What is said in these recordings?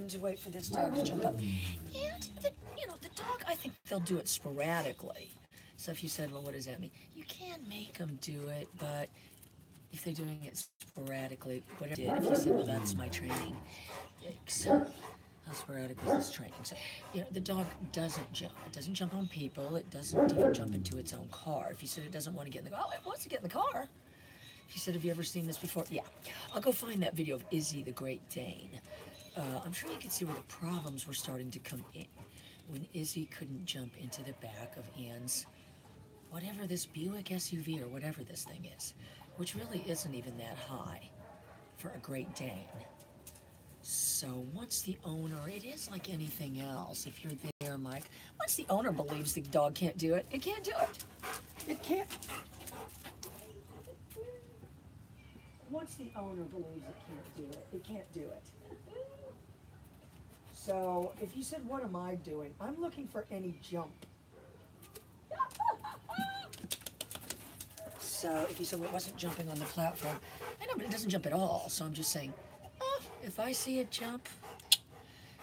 going to wait for this dog to jump up. And, the dog, I think they'll do it sporadically. So if you said, well, what does that mean? You can make them do it, but if they're doing it sporadically, whatever you did, if you said, well, that's my training, so how sporadic is this training? So, the dog doesn't jump. It doesn't jump on people. It doesn't even jump into its own car. If you said it doesn't want to get in the car, oh, it wants to get in the car. If you said, have you ever seen this before? Yeah. I'll go find that video of Izzy the Great Dane. I'm sure you can see where the problems were starting to come in when Izzy couldn't jump into the back of Anne's, whatever this Buick SUV or whatever this thing is, which really isn't even that high for a Great Dane. So once the owner, it is like anything else. If you're there, Mike, once the owner believes the dog can't do it, it can't do it. It can't. Once the owner believes it can't do it, it can't do it. So if you said, what am I doing? I'm looking for any jump. So if you said, well, it wasn't jumping on the platform, I know, but it doesn't jump at all. So I'm just saying, if I see it jump,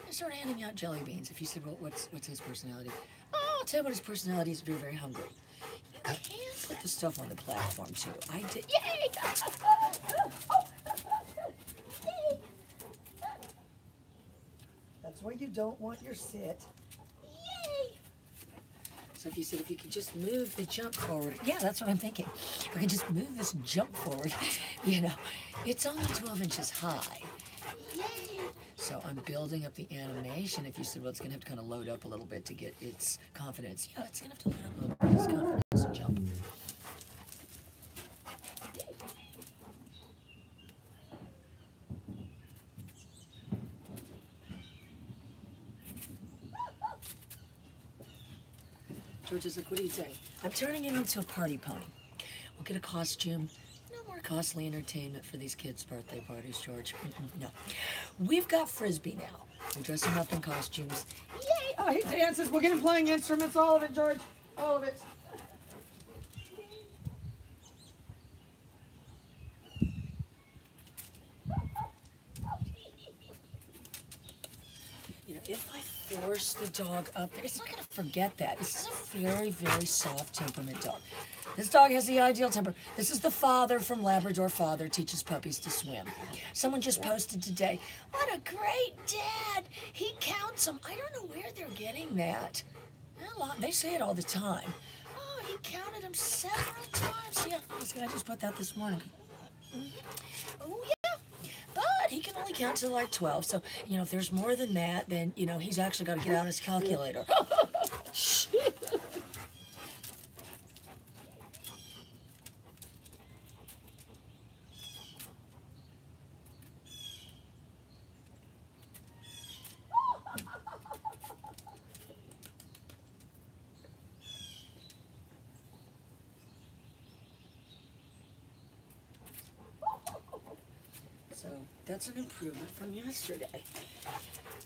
I start handing out jelly beans. If you said, well, what's his personality? Oh, I'll tell you what his personality is. Very, very hungry. You can put the stuff on the platform too. I did. Yay! That's why you don't want your sit. Yay! So if you said, if you could just move the jump forward. Yeah, that's what I'm thinking. If I could just move this jump forward, it's only 12 inches high. Yay! So I'm building up the animation. If you said, well, it's going to have to kind of load up a little bit to get its confidence. Yeah, it's going to have to load up a little bit its confidence and jump. George is like, what are you saying? I'm turning it into a party pony. We'll get a costume. No more costly entertainment for these kids' birthday parties, George. No. We've got Frisbee now. We're dressing up in costumes. Yay! Oh, he dances. We'll get him playing instruments. All of it, George. All of it. If I force the dog up there, it's not going to forget that. This is a very, very soft temperament dog. This dog has the ideal temper. This is the father from Labrador Father Teaches Puppies to Swim. Someone just posted today, what a great dad. He counts them. I don't know where they're getting that. They say it all the time. Oh, he counted them several times. Yeah, this guy just put that this morning. Oh, yeah. But he can only count to like 12. So, if there's more than that, then, he's actually got to get out his calculator. So that's an improvement from yesterday.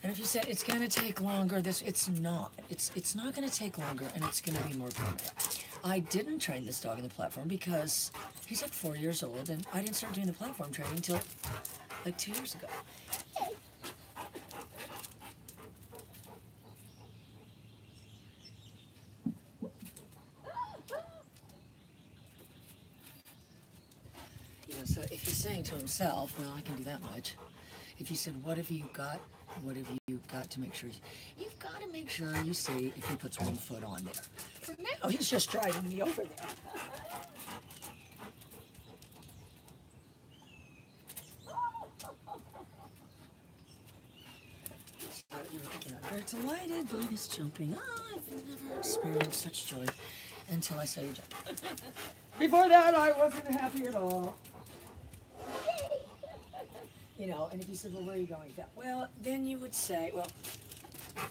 And if you said it's going to take longer, it's not. It's not going to take longer, and it's going to be more permanent. I didn't train this dog in the platform because he's like 4 years old, and I didn't start doing the platform training until like 2 years ago. So if he's saying to himself, well, I can do that much. If you said, what have you got? What have you got to make sure? You've got to make sure you see if he puts one foot on there. For now, he's just driving me over there. They're delighted by this jumping. Oh, I've never experienced such joy until I saw you jump. Before that, I wasn't happy at all. And if you said, well, where are you going with that? Well, then you would say, well,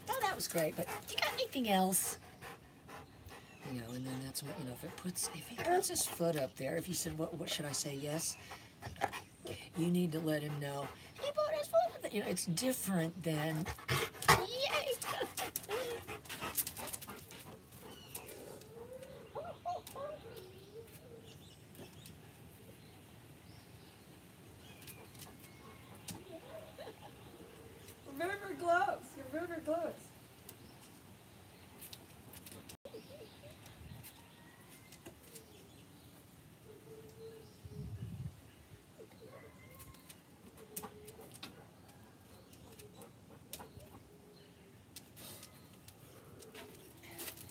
oh, that was great, but you got anything else? And then that's what, if he puts his foot up there, if you said, what should I say, yes? You need to let him know, he put his foot up there. It's different than, yay! Very, very close. You're very close.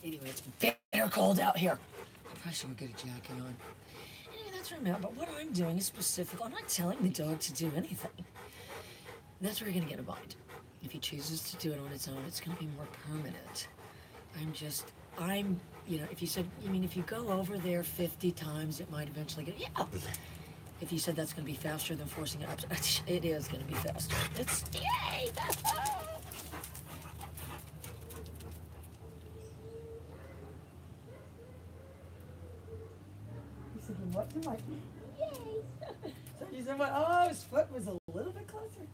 Anyway, it's bitter cold out here. I probably should get a jacket on. Anyway, that's where I'm at. But what I'm doing is specific. I'm not telling the dog to do anything. That's where you're going to get a bite. If he chooses to do it on its own, it's going to be more permanent. If you said, if you go over there 50 times, it might eventually get, yeah. If you said that's going to be faster than forcing it up, it is going to be faster. It's, yay! He said, what to my, yay! So you said, what? Oh, his foot was a little bit closer.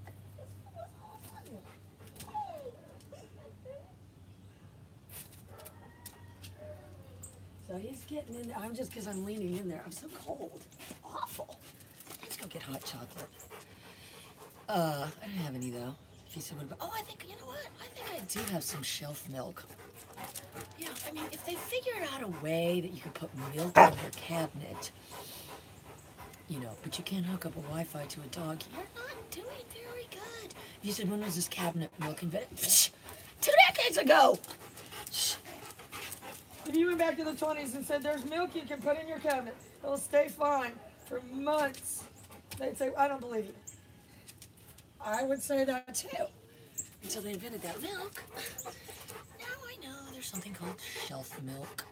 So he's getting in there. I'm just because I'm leaning in there. I'm so cold. Awful. Let's go get hot chocolate. I don't have any though. If you said, what about, I think, you know what? I think I do have some shelf milk. Yeah, if they figured out a way that you could put milk in your cabinet, but you can't hook up a Wi-Fi to a dog, you're not doing very good. If you said, when was this cabinet milk invented? 2 decades ago! If you went back to the 20s and said, there's milk you can put in your cabinet, it'll stay fine for months, they'd say, I don't believe you. I would say that too. Until they invented that milk. Now I know there's something called shelf milk.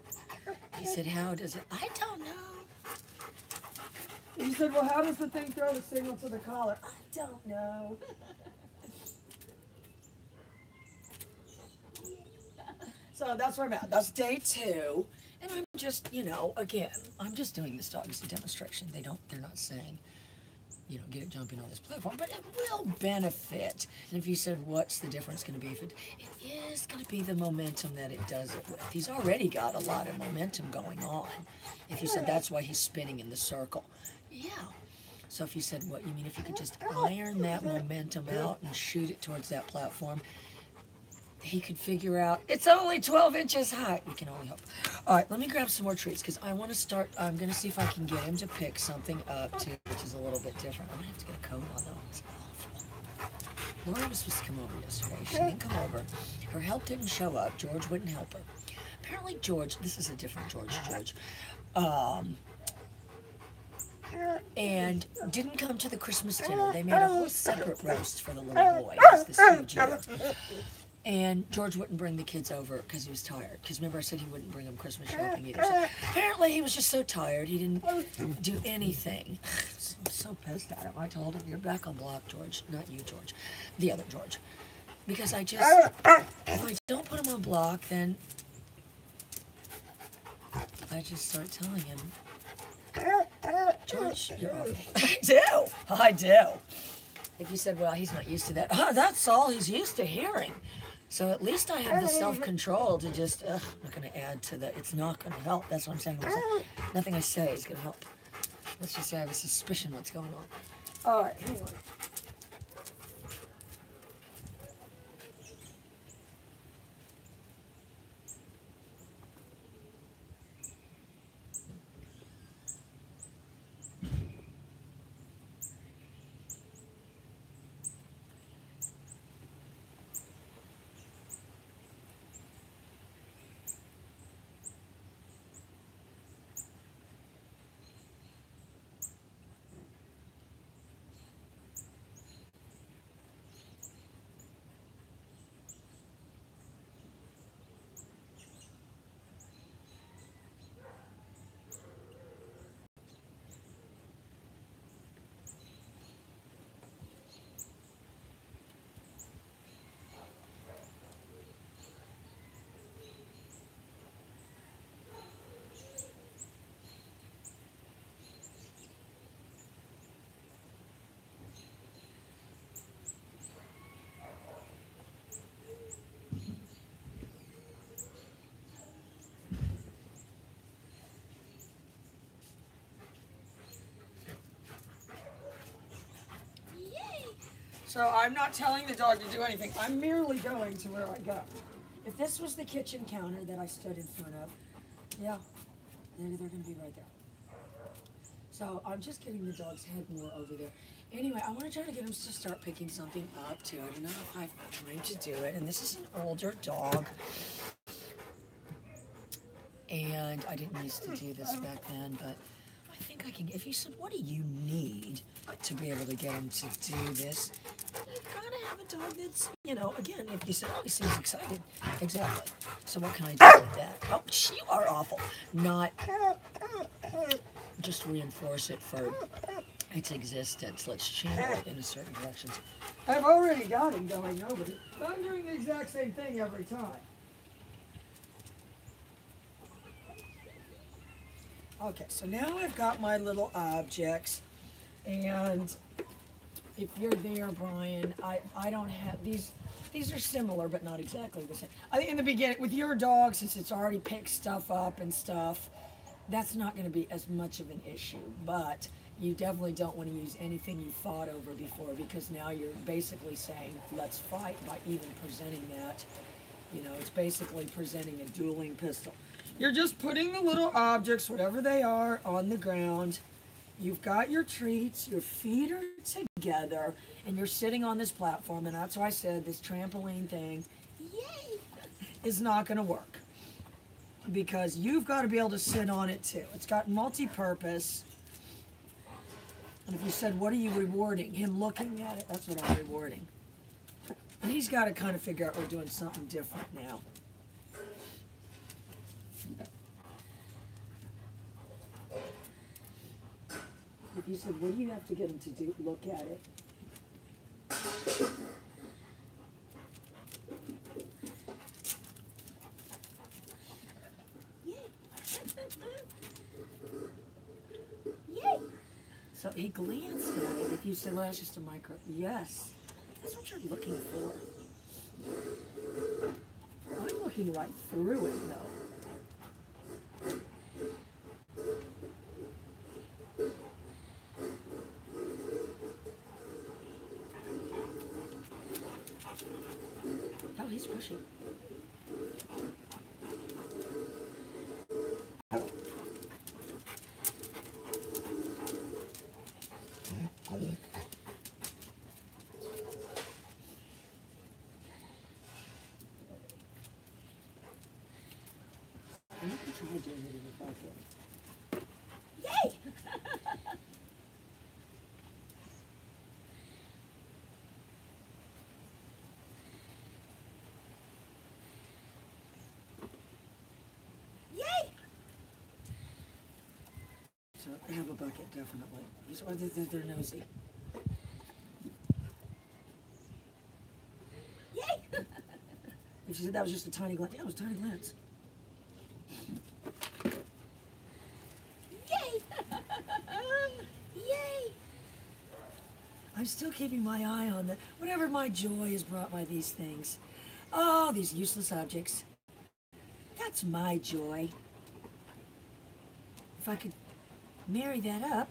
He said, how does it? I don't know. You said, well, how does the thing throw the signal to the collar? I don't know. So that's where I'm at. That's day 2. And I'm just, again, I'm just doing this dog as a demonstration. They're not saying, get it jumping on this platform, but it will benefit. And if you said, what's the difference going to be? It is going to be the momentum that it does it with. He's already got a lot of momentum going on. If you said, that's why he's spinning in the circle. Yeah. So if you said, what, you mean if you could just iron that momentum out and shoot it towards that platform, he could figure out, it's only 12 inches high. We can only hope. All right, let me grab some more treats because I want to start, I'm going to see if I can get him to pick something up too, which is a little bit different. I'm going to have to get a coat on though. It's awful. Laura was supposed to come over yesterday. She didn't come over. Her help didn't show up. George wouldn't help her. Apparently George, this is a different George, and didn't come to the Christmas dinner. They made a whole separate roast for the little boy. It was this huge year. And George wouldn't bring the kids over because he was tired. Because remember I said he wouldn't bring them Christmas shopping either. So apparently he was just so tired he didn't do anything. I'm so pissed at him. I told him, you're back on block, George. Not you, George. The other George. Because if I don't put him on block, then I just start telling him, George, you're awful. I do. If you said, well, he's not used to that. That's all he's used to hearing. So at least I have the self-control to just, I'm not going to add to that. It's not going to help. That's what I'm saying. Nothing I say is going to help. Let's just say I have a suspicion what's going on. All right, hang on. So I'm not telling the dog to do anything. I'm merely going to where I go. If this was the kitchen counter that I stood in front of, yeah, they're going to be right there. So I'm just getting the dog's head more over there. Anyway, I want to try to get him to start picking something up too. I don't know if I have time to do it. And this is an older dog. And I didn't used to do this back then, but I think I can. If you said, what do you need to be able to get him to do this? You gotta have a dog that's, again, if you said, oh, he seems excited. Exactly. So what can I do with that? Oh, you are awful. Not just reinforce it for its existence. Let's channel it in a certain direction. I've already got him going over it. I'm doing the exact same thing every time. Okay, so now I've got my little objects, and if you're there, Brian, I don't have these. These are similar, but not exactly the same. I think in the beginning, with your dog, since it's already picked stuff up and stuff, that's not going to be as much of an issue. But you definitely don't want to use anything you fought over before, because now you're basically saying, let's fight by even presenting that. It's basically presenting a dueling pistol. You're just putting the little objects, whatever they are, on the ground. You've got your treats, your feet are together, and you're sitting on this platform, and that's why I said this trampoline thing, yay, is not going to work. Because you've got to be able to sit on it too. It's got multi-purpose. And if you said, what are you rewarding? Him looking at it, that's what I'm rewarding. And he's got to kind of figure out we're doing something different now. If you said, what do you have to get him to do? Look at it. Yay. Yay. So he glanced at it. If you said, well, that's just a micro. Yes. That's what you're looking for. I'm looking right through it, though. Oh, he's pushing. You can try doing it in the bucket. Yay! Yay! So I have a bucket, definitely. They're nosy. Yay! If you said that was just a tiny glance, yeah, it was a tiny glance. Yay! Yay! I'm still keeping my eye on whatever my joy is brought by these things. Oh, these useless objects. That's my joy. If I could marry that up.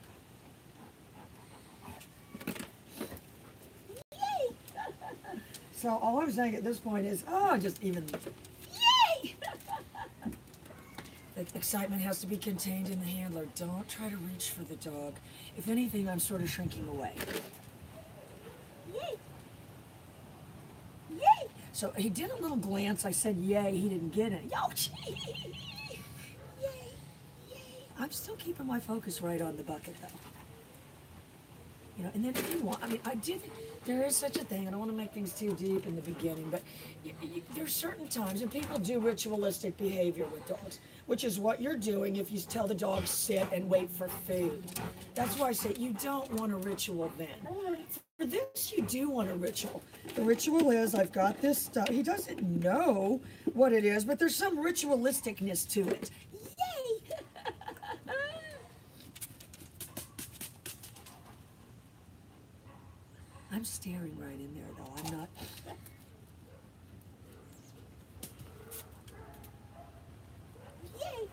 Yay! So all I'm saying at this point is, just even, yay! The excitement has to be contained in the handler. Don't try to reach for the dog. If anything, I'm sort of shrinking away. Yay! Yay! So he did a little glance. I said, yay. He didn't get it. Yo, yay! Yay! I'm still keeping my focus right on the bucket, though. And then if you want, there is such a thing. I don't want to make things too deep in the beginning, but there's certain times, and people do ritualistic behavior with dogs, which is what you're doing if you tell the dog sit and wait for food. That's why I say you don't want a ritual then. For this, you do want a ritual. The ritual is, I've got this stuff. He doesn't know what it is, but there's some ritualisticness to it. Yay! I'm staring right in there, though. I'm not. Yay!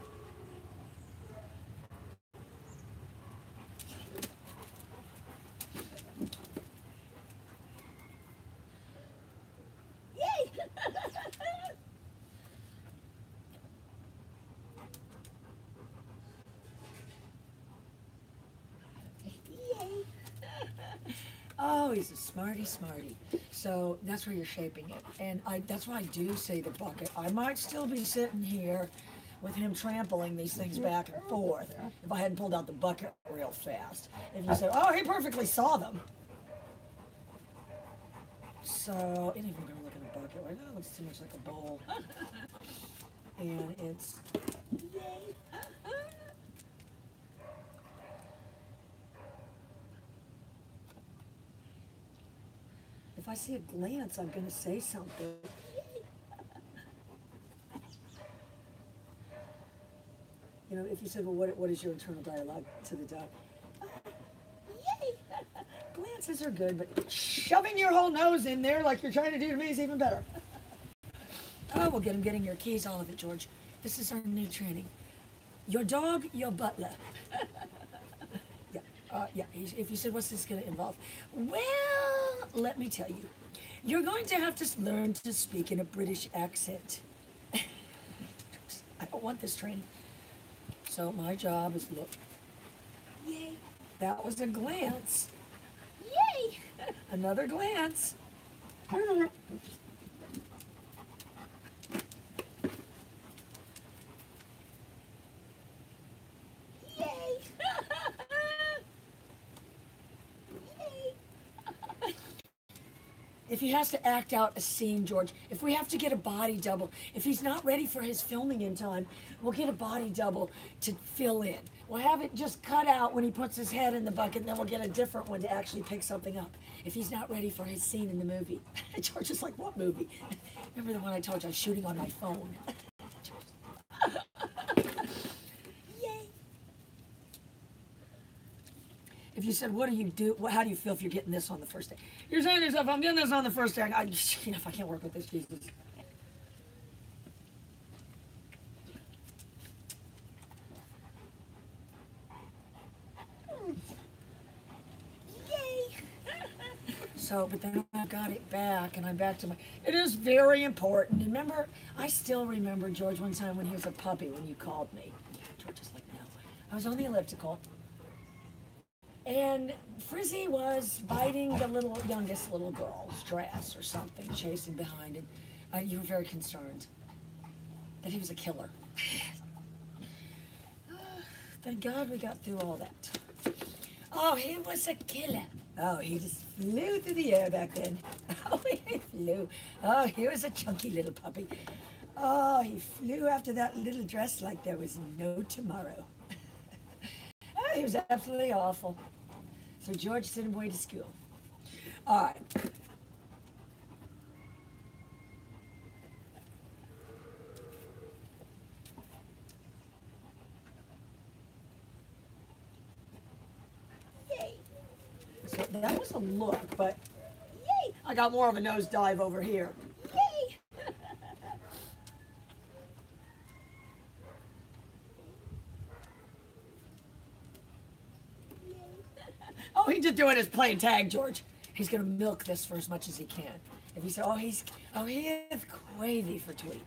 Oh, he's a smarty. So that's where you're shaping it. And that's why I do say the bucket. I might still be sitting here with him trampling these things back and forth if I hadn't pulled out the bucket real fast. If you said, oh, he perfectly saw them. So, and even going to look in the bucket, right now it looks too much like a bowl. And it's, yay. If I see a glance, I'm going to say something. You know, if you said, well, what is your internal dialogue to the dog? Yay! Glances are good, but shoving your whole nose in there like you're trying to do to me is even better. Oh, we'll get him getting your keys, all of it, George. This is our new training. Your dog, your butler. Yeah. If you said, what's this going to involve? Well, let me tell you. You're going to have to learn to speak in a British accent. I don't want this training. So my job is look. Yay. That was a glance. Yay. Another glance. Yay. If he has to act out a scene, George, if we have to get a body double, if he's not ready for his filming in time, we'll get a body double to fill in. We'll have it just cut out when he puts his head in the bucket, and then we'll get a different one to actually pick something up. If he's not ready for his scene in the movie. George is like, what movie? Remember the one I told you I was shooting on my phone? Yay. If you said, what do you do? How do you feel if you're getting this on the first day? You're saying to yourself, I'm getting this on the first day. If I can't work with this, Jesus. Yay! So, but then I got it back, and I'm back to my. It is very important. Remember, I still remember, George, one time when he was a puppy when you called me. George is like, no. I was on the elliptical. And Frizzy was biting the youngest little girl's dress or something, chasing behind it. You were very concerned that he was a killer. Thank God we got through all that. Oh, he was a killer. Oh, he just flew through the air back then. Oh, he flew. Oh, he was a chunky little puppy. Oh, he flew after that little dress like there was no tomorrow. Oh, he was absolutely awful. So George sent him away to school. All right. Yay. So that was a look, but yay. I got more of a nosedive over here. Yay. Oh, he's just doing his playing tag, George. He's gonna milk this for as much as he can. If he said, he is quavy for tweet.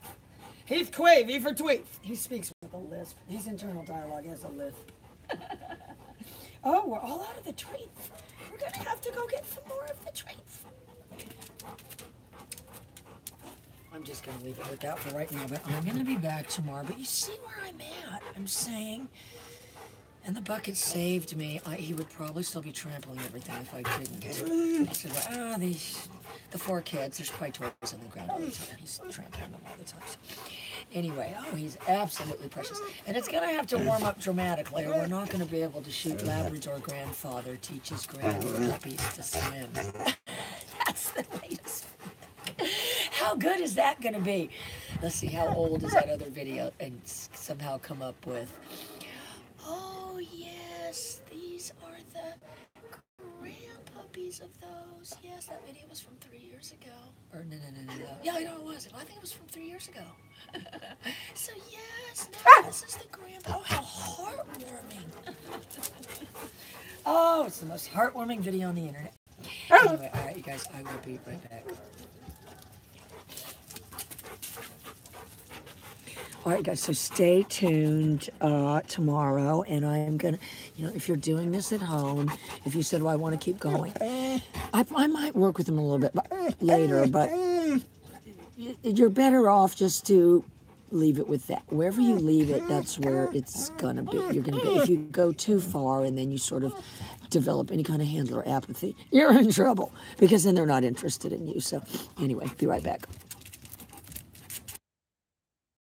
He's quavy for tweet. He speaks with a lisp. His internal dialogue has a lisp. Oh, we're all out of the treats. We're gonna have to go get some more of the treats. I'm just gonna leave it with that for right now, but I'm gonna be back tomorrow. But you see where I'm at. I'm saying. And the bucket saved me. He would probably still be trampling everything if I didn't. I said, well, the four kids, there's probably toys on the ground all the time. He's trampling them all the time. So. Anyway, he's absolutely precious. And it's going to have to warm up dramatically, or we're not going to be able to shoot Labrador grandfather teaches grand puppies to swim. That's the latest. How good is that going to be? Let's see, how old is that other video? And somehow come up with... Oh, yes, these are the grandpuppies of those. Yes, that video was from 3 years ago. Or no. Yeah, I know it was. I think it was from 3 years ago. So, yes, now this is the grandpa. Oh, how heartwarming. Oh, it's the most heartwarming video on the internet. Anyway, all right, you guys, I will be right back. All right, guys, so stay tuned tomorrow, and I am going to, if you're doing this at home, if you said, well, I want to keep going, I might work with them a little bit later, but you're better off just to leave it with that. Wherever you leave it, that's where it's going to be. You're going to be. If you go too far and then you sort of develop any kind of handler apathy, you're in trouble because then they're not interested in you. So anyway, be right back.